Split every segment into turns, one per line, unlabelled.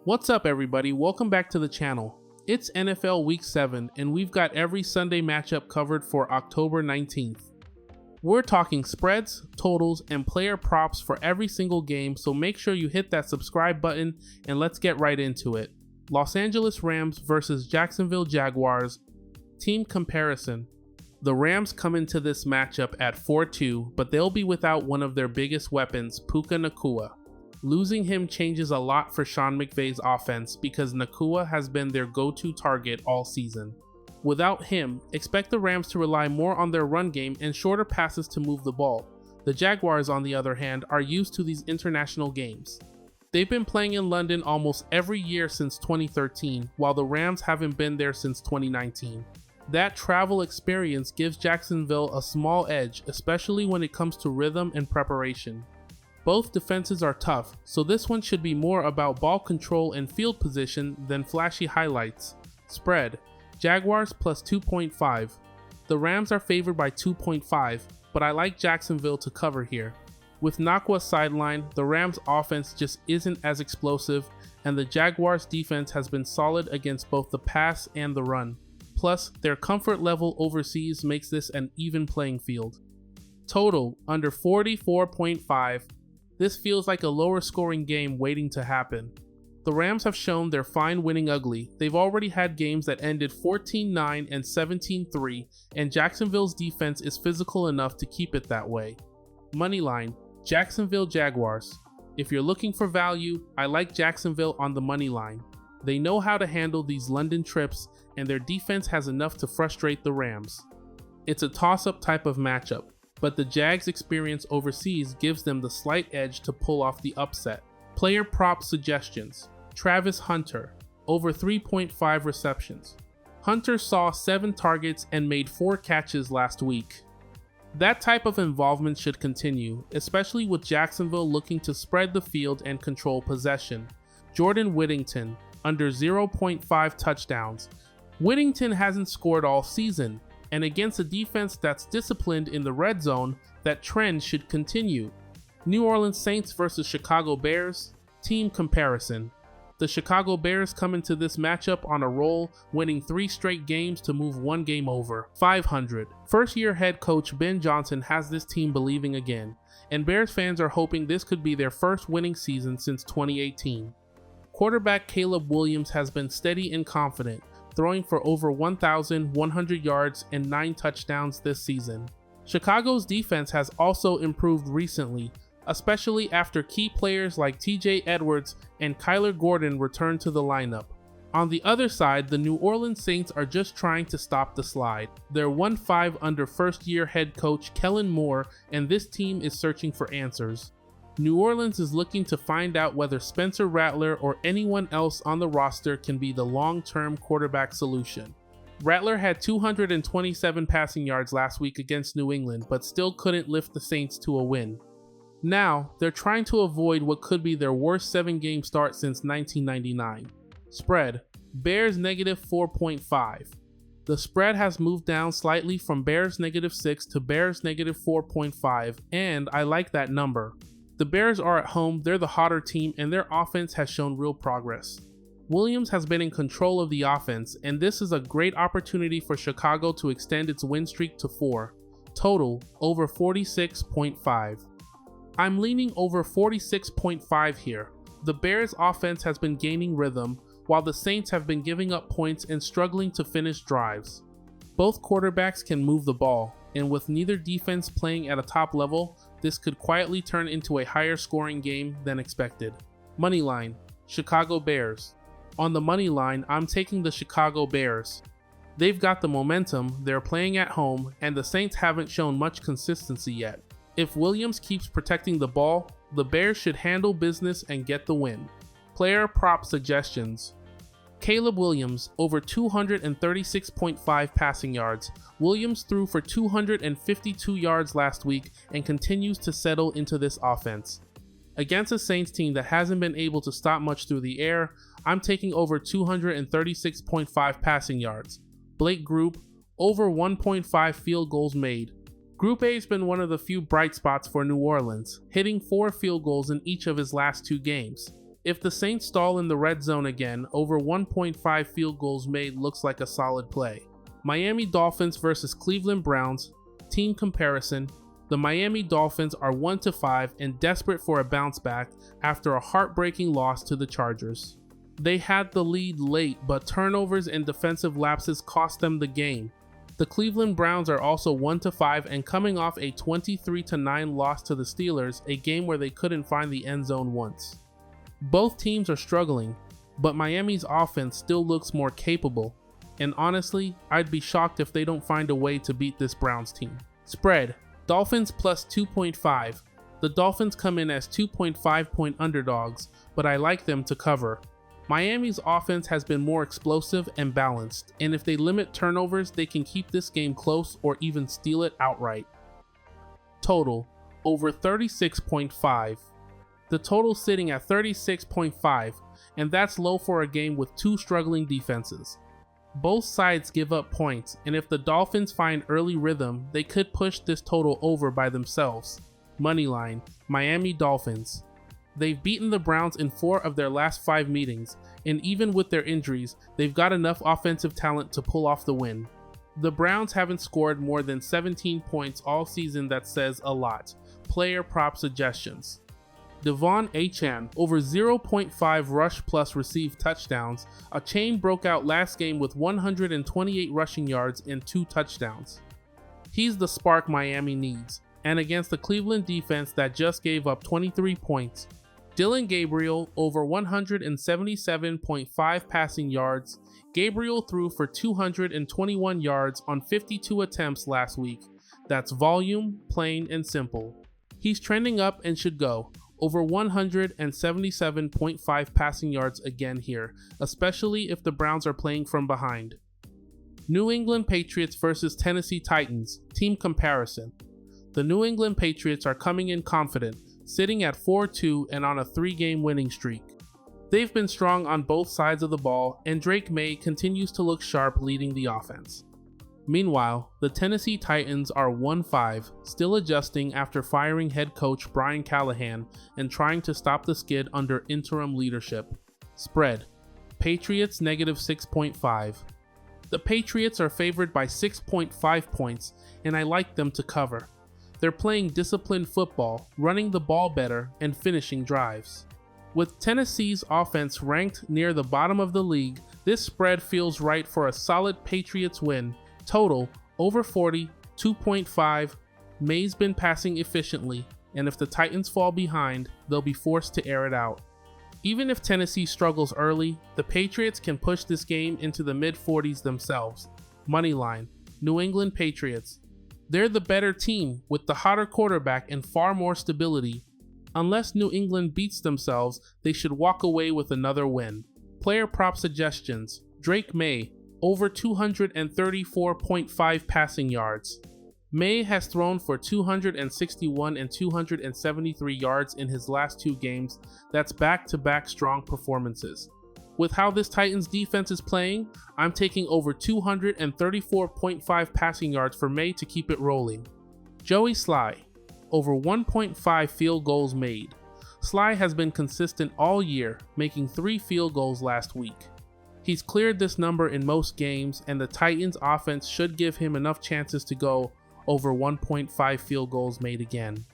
What's up, everybody? Welcome back to the channel. It's NFL Week 7, and we've got every Sunday matchup covered for October 19th. We're talking spreads, totals, and player props for every single game, so make sure you hit that subscribe button and let's get right into it. Los Angeles Rams versus Jacksonville Jaguars. Team comparison. The Rams come into this matchup at 4-2, but they'll be without one of their biggest weapons, Puka Nacua. Losing him changes a lot for Sean McVay's offense because Nacua has been their go-to target all season. Without him, expect the Rams to rely more on their run game and shorter passes to move the ball. The Jaguars, on the other hand, are used to these international games. They've been playing in London almost every year since 2013, while the Rams haven't been there since 2019. That travel experience gives Jacksonville a small edge, especially when it comes to rhythm and preparation. Both defenses are tough, so this one should be more about ball control and field position than flashy highlights. Spread. Jaguars plus 2.5. The Rams are favored by 2.5, but I like Jacksonville to cover here. With Nacua sidelined, the Rams offense just isn't as explosive, and the Jaguars defense has been solid against both the pass and the run. Plus, their comfort level overseas makes this an even playing field. Total under 44.5. This feels like a lower scoring game waiting to happen. The Rams have shown they're fine winning ugly. They've already had games that ended 14-9 and 17-3, and Jacksonville's defense is physical enough to keep it that way. Moneyline, Jacksonville Jaguars. If you're looking for value, I like Jacksonville on the money line. They know how to handle these London trips, and their defense has enough to frustrate the Rams. It's a toss-up type of matchup, but the Jags' experience overseas gives them the slight edge to pull off the upset. Player prop suggestions. Travis Hunter, over 3.5 receptions. Hunter saw 7 targets and made 4 catches last week. That type of involvement should continue, especially with Jacksonville looking to spread the field and control possession. Jordan Whittington, under 0.5 touchdowns. Whittington hasn't scored all season, and against a defense that's disciplined in the red zone, that trend should continue. New Orleans Saints versus Chicago Bears. Team comparison. The Chicago Bears come into this matchup on a roll, winning 3 straight games to move one game over 500. First-year head coach Ben Johnson has this team believing again, and Bears fans are hoping this could be their first winning season since 2018. Quarterback Caleb Williams has been steady and confident, throwing for over 1,100 yards and 9 touchdowns this season. Chicago's defense has also improved recently, especially after key players like TJ Edwards and Kyler Gordon returned to the lineup. On the other side, the New Orleans Saints are just trying to stop the slide. They're 1-5 under first-year head coach Kellen Moore, and this team is searching for answers. New Orleans is looking to find out whether Spencer Rattler or anyone else on the roster can be the long-term quarterback solution. Rattler had 227 passing yards last week against New England, but still couldn't lift the Saints to a win. Now, they're trying to avoid what could be their worst 7-game start since 1999. Spread, Bears negative 4.5. The spread has moved down slightly from Bears negative 6 to Bears negative 4.5, and I like that number. The Bears are at home, they're the hotter team, and their offense has shown real progress. Williams has been in control of the offense, and this is a great opportunity for Chicago to extend its win streak to 4. Total, over 46.5. I'm leaning over 46.5 here. The Bears' offense has been gaining rhythm, while the Saints have been giving up points and struggling to finish drives. Both quarterbacks can move the ball, and with neither defense playing at a top level, this could quietly turn into a higher scoring game than expected. Moneyline, Chicago Bears. On the money line, I'm taking the Chicago Bears. They've got the momentum, they're playing at home, and the Saints haven't shown much consistency yet. If Williams keeps protecting the ball, the Bears should handle business and get the win. Player prop suggestions. Caleb Williams, over 236.5 passing yards. Williams threw for 252 yards last week and continues to settle into this offense. Against a Saints team that hasn't been able to stop much through the air, I'm taking over 236.5 passing yards. Blake Group, over 1.5 field goals made. Group A has been one of the few bright spots for New Orleans, hitting 4 field goals in each of his last 2 games. If the Saints stall in the red zone again, over 1.5 field goals made looks like a solid play. Miami Dolphins versus Cleveland Browns. Team comparison. The Miami Dolphins are 1-5 and desperate for a bounce back after a heartbreaking loss to the Chargers. They had the lead late, but turnovers and defensive lapses cost them the game. The Cleveland Browns are also 1-5 and coming off a 23-9 loss to the Steelers, a game where they couldn't find the end zone once. Both teams are struggling, but Miami's offense still looks more capable, and honestly, I'd be shocked if they don't find a way to beat this Browns team. Spread: Dolphins plus 2.5. The Dolphins come in as 2.5 point underdogs, but I like them to cover. Miami's offense has been more explosive and balanced, and if they limit turnovers, they can keep this game close or even steal it outright. Total: over 36.5. The total sitting at 36.5, and that's low for a game with two struggling defenses. Both sides give up points, and if the Dolphins find early rhythm, they could push this total over by themselves. Moneyline: Miami Dolphins. They've beaten the Browns in 4 of their last 5 meetings, and even with their injuries, they've got enough offensive talent to pull off the win. The Browns haven't scored more than 17 points all season. That says a lot. Player prop suggestions: Devon Achane, over 0.5 rush plus received touchdowns. A chain broke out last game with 128 rushing yards and 2 touchdowns. He's the spark Miami needs, and against the Cleveland defense that just gave up 23 points. Dylan Gabriel, over 177.5 passing yards. Gabriel threw for 221 yards on 52 attempts last week. That's volume, plain and simple. He's trending up and should go. Over 177.5 passing yards again here, especially if the Browns are playing from behind. New England Patriots versus Tennessee Titans. Team comparison. The New England Patriots are coming in confident, sitting at 4-2 and on a 3-game winning streak. They've been strong on both sides of the ball, and Drake May continues to look sharp leading the offense. Meanwhile, the Tennessee Titans are 1-5, still adjusting after firing head coach Brian Callahan and trying to stop the skid under interim leadership. Spread: Patriots -6.5. The Patriots are favored by 6.5 points, and I like them to cover. They're playing disciplined football, running the ball better, and finishing drives. With Tennessee's offense ranked near the bottom of the league, this spread feels right for a solid Patriots win. Total: over 40, 2.5. May's been passing efficiently, and if the Titans fall behind, they'll be forced to air it out. Even if Tennessee struggles early, the Patriots can push this game into the mid-40s themselves. Moneyline: New England Patriots. They're the better team with the hotter quarterback and far more stability. Unless New England beats themselves, they should walk away with another win. Player prop suggestions: Drake May, over 234.5 passing yards. May has thrown for 261 and 273 yards in his last 2 games. That's back-to-back strong performances. With how this Titans defense is playing, I'm taking over 234.5 passing yards for May to keep it rolling. Joey Sly, over 1.5 field goals made. Sly has been consistent all year, making 3 field goals last week. He's cleared this number in most games, and the Titans offense should give him enough chances to go over 1.5 field goals made again.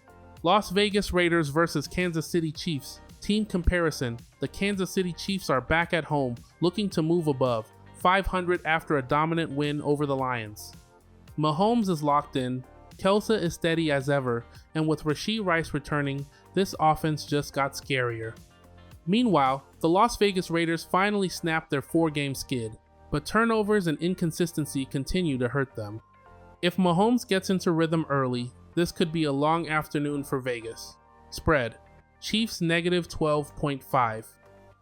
Las Vegas Raiders versus Kansas City Chiefs. Team comparison: the Kansas City Chiefs are back at home, looking to move above 500 after a dominant win over the Lions. Mahomes is locked in, Kelce is steady as ever, and with Rashee Rice returning, this offense just got scarier. Meanwhile, the Las Vegas Raiders finally snapped their 4-game skid, but turnovers and inconsistency continue to hurt them. If Mahomes gets into rhythm early, this could be a long afternoon for Vegas. Spread: Chiefs -12.5.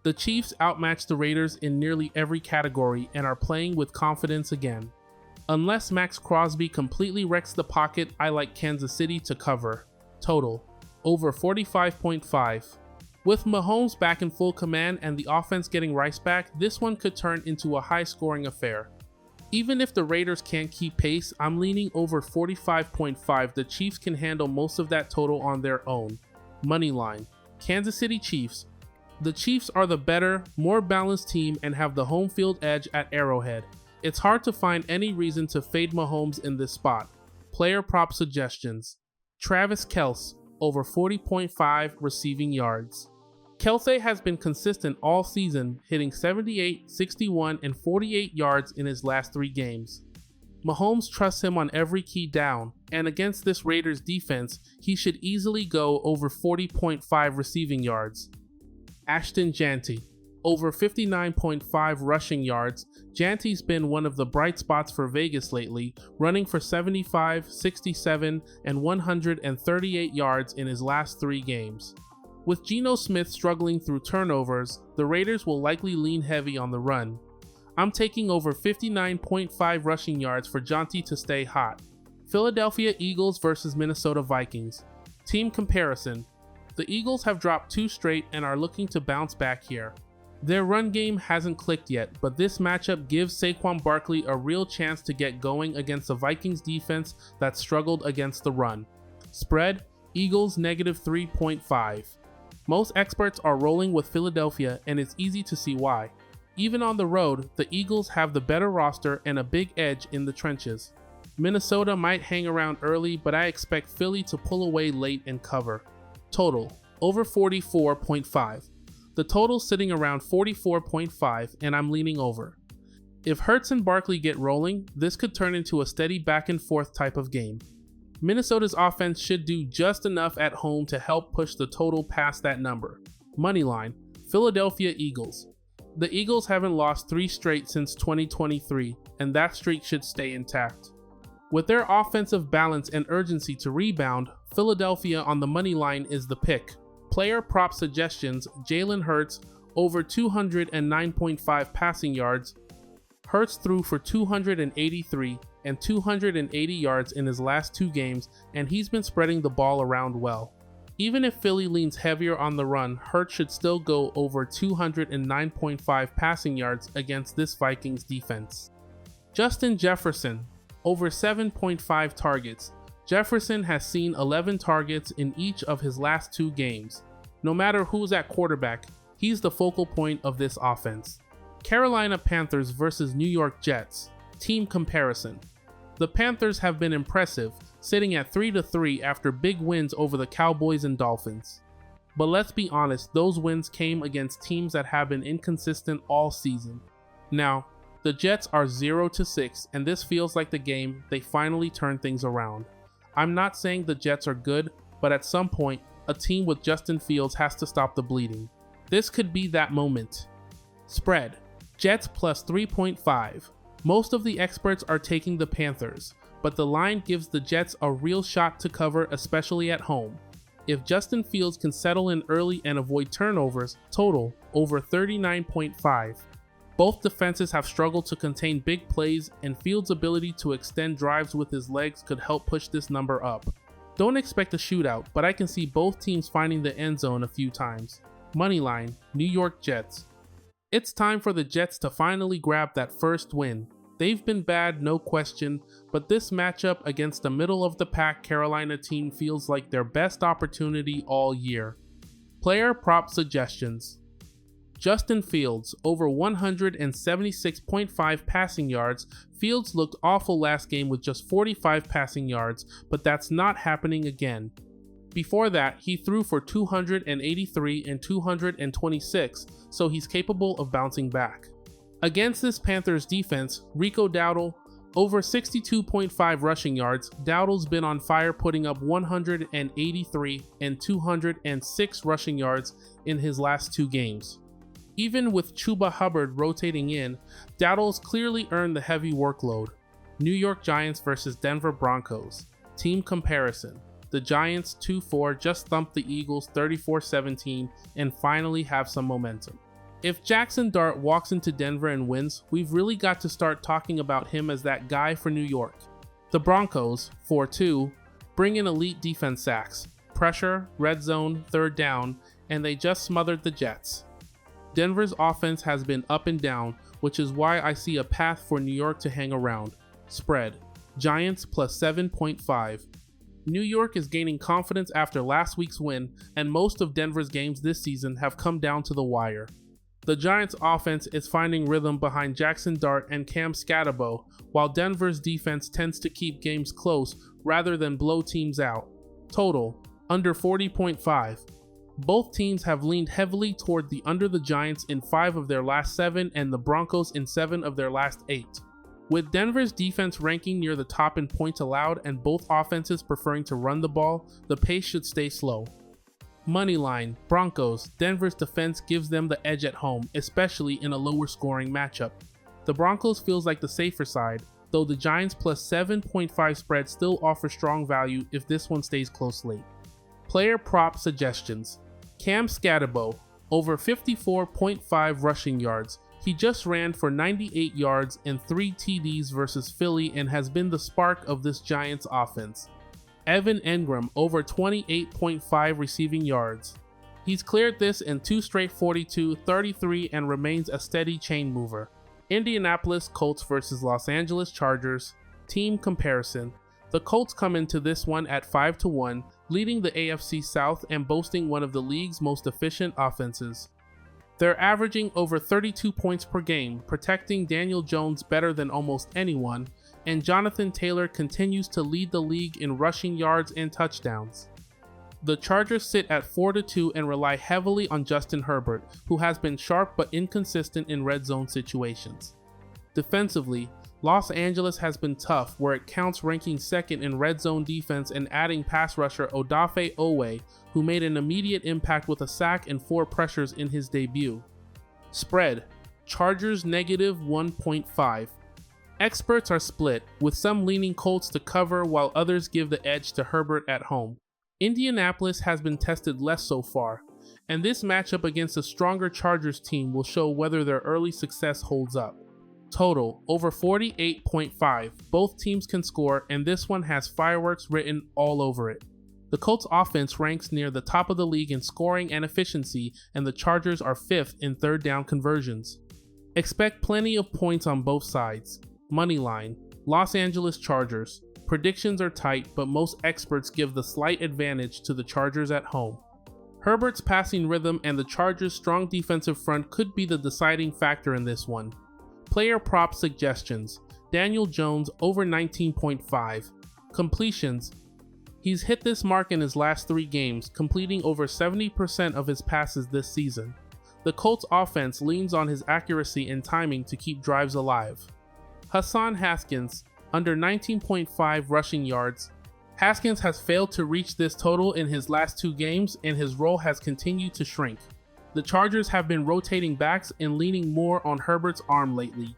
The Chiefs outmatched the Raiders in nearly every category and are playing with confidence again. Unless Max Crosby completely wrecks the pocket, I like Kansas City to cover. Total: over 45.5. With Mahomes back in full command and the offense getting Rice back, this one could turn into a high-scoring affair. Even if the Raiders can't keep pace, I'm leaning over 45.5. The Chiefs can handle most of that total on their own. Moneyline: Kansas City Chiefs, The Chiefs are the better, more balanced team and have the home field edge at Arrowhead. It's hard to find any reason to fade Mahomes in this spot. Player prop suggestions. Travis Kelce, over 40.5 receiving yards. Kelce has been consistent all season, hitting 78, 61, and 48 yards in his last 3 games. Mahomes trusts him on every key down, and against this Raiders defense, he should easily go over 40.5 receiving yards. Ashton Jeanty, over 59.5 rushing yards. Janty's been one of the bright spots for Vegas lately, running for 75, 67, and 138 yards in his last 3 games. With Geno Smith struggling through turnovers, the Raiders will likely lean heavy on the run. I'm taking over 59.5 rushing yards for Jeanty to stay hot. Philadelphia Eagles versus Minnesota Vikings. Team comparison. The Eagles have dropped 2 straight and are looking to bounce back here. Their run game hasn't clicked yet, but this matchup gives Saquon Barkley a real chance to get going against the Vikings defense that struggled against the run. Spread, Eagles -3.5. Most experts are rolling with Philadelphia, and it's easy to see why. Even on the road, the Eagles have the better roster and a big edge in the trenches. Minnesota might hang around early, but I expect Philly to pull away late and cover. Total, over 44.5. The total's sitting around 44.5, and I'm leaning over. If Hurts and Barkley get rolling, this could turn into a steady back and forth type of game. Minnesota's offense should do just enough at home to help push the total past that number. Moneyline, Philadelphia Eagles. The Eagles haven't lost 3 straight since 2023, and that streak should stay intact. With their offensive balance and urgency to rebound, Philadelphia on the money line is the pick. Player prop suggestions: Jalen Hurts, over 209.5 passing yards. Hurts threw for 283 and 280 yards in his last 2 games, and he's been spreading the ball around well. Even if Philly leans heavier on the run, Hurts should still go over 209.5 passing yards against this Vikings defense. Justin Jefferson, over 7.5 targets. Jefferson has seen 11 targets in each of his last 2 games. No matter who's at quarterback, he's the focal point of this offense. Carolina Panthers versus New York Jets. Team comparison. The Panthers have been impressive, sitting at 3-3 after big wins over the Cowboys and Dolphins. But let's be honest, those wins came against teams that have been inconsistent all season. Now, the Jets are 0-6, and this feels like the game they finally turn things around. I'm not saying the Jets are good, but at some point, a team with Justin Fields has to stop the bleeding. This could be that moment. Spread, Jets plus 3.5. Most of the experts are taking the Panthers, but the line gives the Jets a real shot to cover, especially at home. If Justin Fields can settle in early and avoid turnovers, total over 39.5. Both defenses have struggled to contain big plays, and Fields' ability to extend drives with his legs could help push this number up. Don't expect a shootout, but I can see both teams finding the end zone a few times. Moneyline, New York Jets. It's time for the Jets to finally grab that first win. They've been bad, no question, but this matchup against the middle-of-the-pack Carolina team feels like their best opportunity all year. Player prop suggestions. Justin Fields, over 176.5 passing yards. Fields looked awful last game with just 45 passing yards, but that's not happening again. Before that, he threw for 283 and 226, so he's capable of bouncing back. Against this Panthers defense, Rico Dowdle, over 62.5 rushing yards. Dowdle's been on fire, putting up 183 and 206 rushing yards in his last 2 games. Even with Chuba Hubbard rotating in, Dowdle's clearly earned the heavy workload. New York Giants versus Denver Broncos. Team comparison. The Giants 2-4 just thumped the Eagles 34-17 and finally have some momentum. If Jackson Dart walks into Denver and wins, we've really got to start talking about him as that guy for New York. The Broncos, 4-2, bring in elite defense sacks, pressure, red zone, third down, and they just smothered the Jets. Denver's offense has been up and down, which is why I see a path for New York to hang around. Spread, Giants plus 7.5. New York is gaining confidence after last week's win, and most of Denver's games this season have come down to the wire. The Giants' offense is finding rhythm behind Jackson Dart and Cam Scatterbo, while Denver's defense tends to keep games close rather than blow teams out. Total, under 40.5. Both teams have leaned heavily toward the under the Giants in 5 of their last 7 and the Broncos in 7 of their last 8. With Denver's defense ranking near the top in points allowed and both offenses preferring to run the ball, the pace should stay slow. Moneyline, Broncos. Denver's defense gives them the edge at home, especially in a lower scoring matchup. The Broncos feels like the safer side, though the Giants plus 7.5 spread still offers strong value if this one stays close late. Player prop suggestions. Cam Scatterbo, over 54.5 rushing yards. He just ran for 98 yards and 3 TDs versus Philly and has been the spark of this Giants offense. Evan Engram, over 28.5 receiving yards. He's cleared this in 2 straight 42, 33 and remains a steady chain mover. Indianapolis Colts versus Los Angeles Chargers. Team comparison. The Colts come into this one at 5-1, leading the AFC South and boasting one of the league's most efficient offenses. They're averaging over 32 points per game, protecting Daniel Jones better than almost anyone, and Jonathan Taylor continues to lead the league in rushing yards and touchdowns. The Chargers sit at 4-2 and rely heavily on Justin Herbert, who has been sharp but inconsistent in red zone situations. Defensively, Los Angeles has been tough, where it counts ranking second in red zone defense and adding pass rusher Odafe Oweh, who made an immediate impact with a sack and 4 pressures in his debut. Spread, Chargers negative 1.5. Experts are split, with some leaning Colts to cover while others give the edge to Herbert at home. Indianapolis has been tested less so far, and this matchup against a stronger Chargers team will show whether their early success holds up. Total, over 48.5. Both teams can score, and this one has fireworks written all over it. The Colts offense ranks near the top of the league in scoring and efficiency, and the Chargers are 5th in third down conversions. Expect plenty of points on both sides. Moneyline, Los Angeles Chargers. Predictions are tight, but most experts give the slight advantage to the Chargers at home. Herbert's passing rhythm and the Chargers' strong defensive front could be the deciding factor in this one. Player prop suggestions. Daniel Jones, over 19.5. Completions. He's hit this mark in his last 3 games, completing over 70% of his passes this season. The Colts offense leans on his accuracy and timing to keep drives alive. Hassan Haskins, under 19.5 rushing yards. Haskins has failed to reach this total in his last 2 games, and his role has continued to shrink. The Chargers have been rotating backs and leaning more on Herbert's arm lately.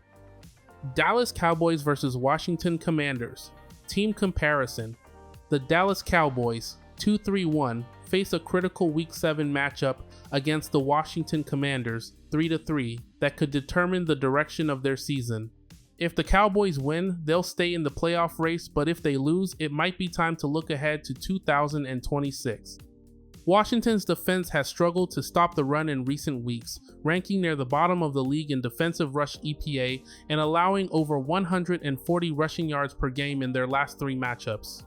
Dallas Cowboys versus Washington Commanders. Team comparison. The Dallas Cowboys, 2-3-1, face a critical Week 7 matchup against the Washington Commanders, 3-3, that could determine the direction of their season. If the Cowboys win, they'll stay in the playoff race, but if they lose, it might be time to look ahead to 2026. Washington's defense has struggled to stop the run in recent weeks, ranking near the bottom of the league in defensive rush EPA and allowing over 140 rushing yards per game in their last 3 matchups.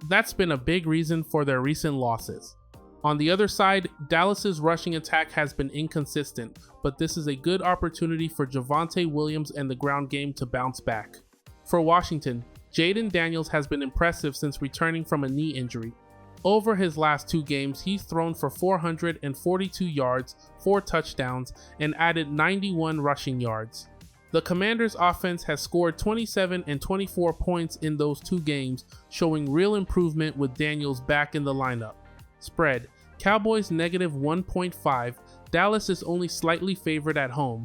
That's been a big reason for their recent losses. On the other side, Dallas's rushing attack has been inconsistent, but this is a good opportunity for Javonte Williams and the ground game to bounce back. For Washington, Jaden Daniels has been impressive since returning from a knee injury. Over his last 2 games, he's thrown for 442 yards, 4 touchdowns, and added 91 rushing yards. The Commanders' offense has scored 27 and 24 points in those 2 games, showing real improvement with Daniels back in the lineup. Spread, Cowboys negative 1.5, Dallas is only slightly favored at home.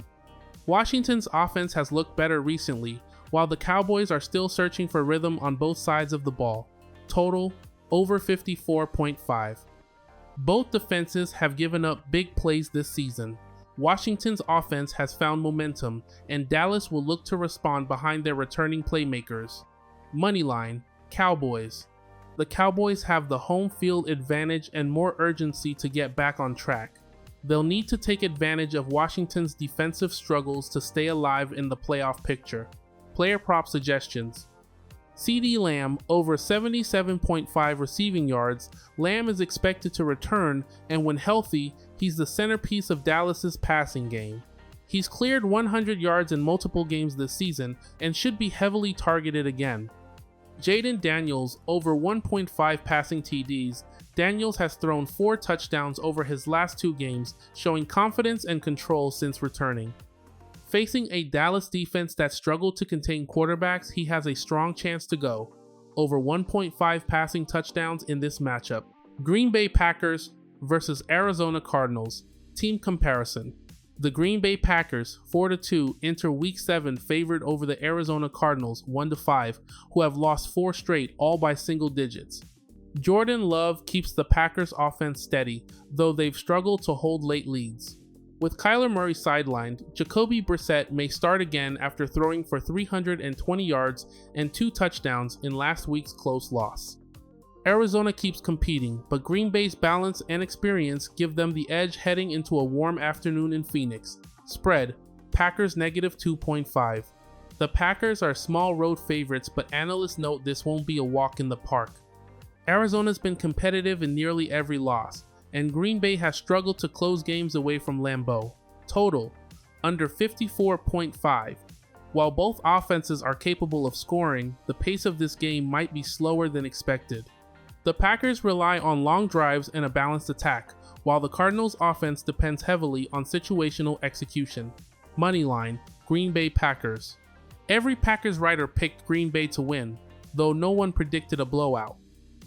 Washington's offense has looked better recently, while the Cowboys are still searching for rhythm on both sides of the ball. Total, over 54.5. Both defenses have given up big plays this season. Washington's offense has found momentum, and Dallas will look to respond behind their returning playmakers. Moneyline, Cowboys. The Cowboys have the home field advantage and more urgency to get back on track. They'll need to take advantage of Washington's defensive struggles to stay alive in the playoff picture. Player prop suggestions. CeeDee Lamb over 77.5 receiving yards. Lamb is expected to return, and when healthy, he's the centerpiece of Dallas's passing game. He's cleared 100 yards in multiple games this season and should be heavily targeted again. Jaden Daniels over 1.5 passing TDs. Daniels has thrown 4 touchdowns over his last 2 games, showing confidence and control since returning. Facing a Dallas defense that struggled to contain quarterbacks, he has a strong chance to go. Over 1.5 passing touchdowns in this matchup. Green Bay Packers versus Arizona Cardinals. Team comparison. The Green Bay Packers, 4-2, enter Week 7 favored over the Arizona Cardinals, 1-5, who have lost 4 straight, all by single digits. Jordan Love keeps the Packers offense steady, though they've struggled to hold late leads. With Kyler Murray sidelined, Jacoby Brissett may start again after throwing for 320 yards and 2 touchdowns in last week's close loss. Arizona keeps competing, but Green Bay's balance and experience give them the edge heading into a warm afternoon in Phoenix. Spread, Packers -2.5. The Packers are small road favorites, but analysts note this won't be a walk in the park. Arizona's been competitive in nearly every loss, and Green Bay has struggled to close games away from Lambeau. Total, under 54.5. While both offenses are capable of scoring, the pace of this game might be slower than expected. The Packers rely on long drives and a balanced attack, while the Cardinals' offense depends heavily on situational execution. Moneyline, Green Bay Packers. Every Packers writer picked Green Bay to win, though no one predicted a blowout.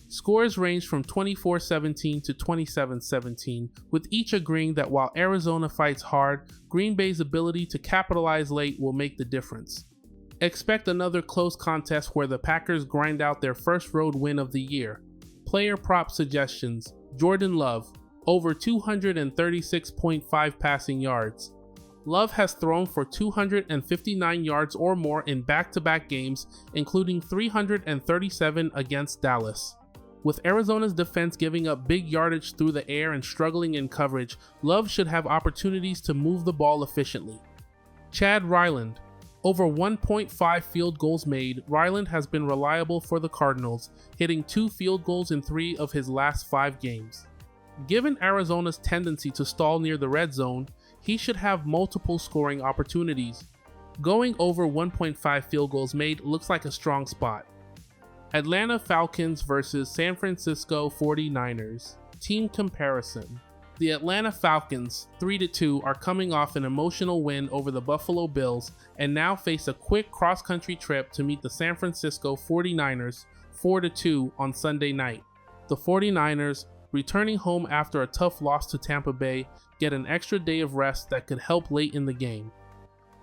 Scores range from 24-17 to 27-17, with each agreeing that while Arizona fights hard, Green Bay's ability to capitalize late will make the difference. Expect another close contest where the Packers grind out their first road win of the year. Player prop suggestions: Jordan Love, over 236.5 passing yards. Love has thrown for 259 yards or more in back-to-back games, including 337 against Dallas. With Arizona's defense giving up big yardage through the air and struggling in coverage, Love should have opportunities to move the ball efficiently. Chad Ryland, over 1.5 field goals made. Ryland has been reliable for the Cardinals, hitting 2 field goals in 3 of his last 5 games. Given Arizona's tendency to stall near the red zone, he should have multiple scoring opportunities. Going over 1.5 field goals made looks like a strong spot. Atlanta Falcons versus San Francisco 49ers. Team comparison. The Atlanta Falcons, 3-2, are coming off an emotional win over the Buffalo Bills and now face a quick cross-country trip to meet the San Francisco 49ers, 4-2, on Sunday night. The 49ers, returning home after a tough loss to Tampa Bay, get an extra day of rest that could help late in the game.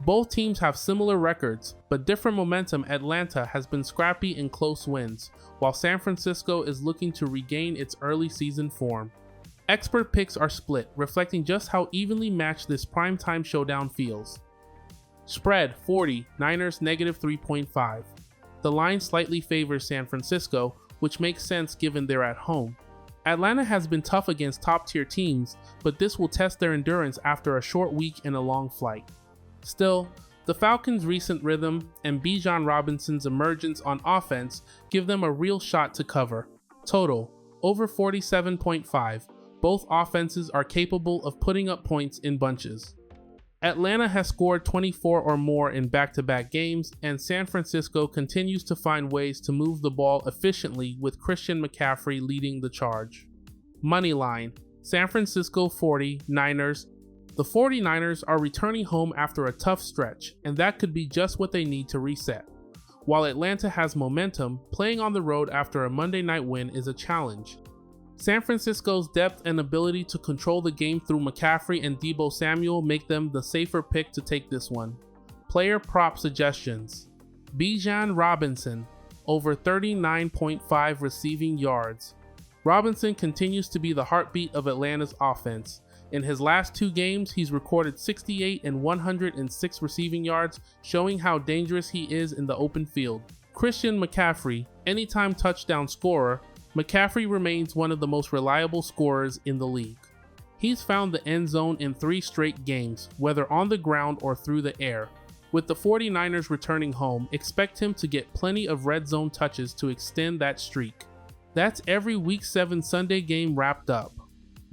Both teams have similar records, but different momentum. Atlanta has been scrappy in close wins, while San Francisco is looking to regain its early season form. Expert picks are split, reflecting just how evenly matched this primetime showdown feels. Spread 40, Niners -3.5. The line slightly favors San Francisco, which makes sense given they're at home. Atlanta has been tough against top-tier teams, but this will test their endurance after a short week and a long flight. Still, the Falcons' recent rhythm and Bijan Robinson's emergence on offense give them a real shot to cover. Total, over 47.5. Both offenses are capable of putting up points in bunches. Atlanta has scored 24 or more in back-to-back games, and San Francisco continues to find ways to move the ball efficiently with Christian McCaffrey leading the charge. Moneyline, San Francisco 40, Niners. The 49ers are returning home after a tough stretch, and that could be just what they need to reset. While Atlanta has momentum, playing on the road after a Monday night win is a challenge. San Francisco's depth and ability to control the game through McCaffrey and Deebo Samuel make them the safer pick to take this one. Player prop suggestions: Bijan Robinson, over 39.5 receiving yards. Robinson continues to be the heartbeat of Atlanta's offense. In his last 2 games, he's recorded 68 and 106 receiving yards, showing how dangerous he is in the open field. Christian McCaffrey, anytime touchdown scorer, McCaffrey remains one of the most reliable scorers in the league. He's found the end zone in 3 straight games, whether on the ground or through the air. With the 49ers returning home, expect him to get plenty of red zone touches to extend that streak. That's every Week 7 Sunday game wrapped up.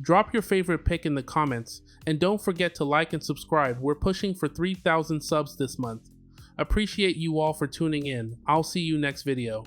Drop your favorite pick in the comments, and don't forget to like and subscribe. We're pushing for 3,000 subs this month. Appreciate you all for tuning in. I'll see you next video.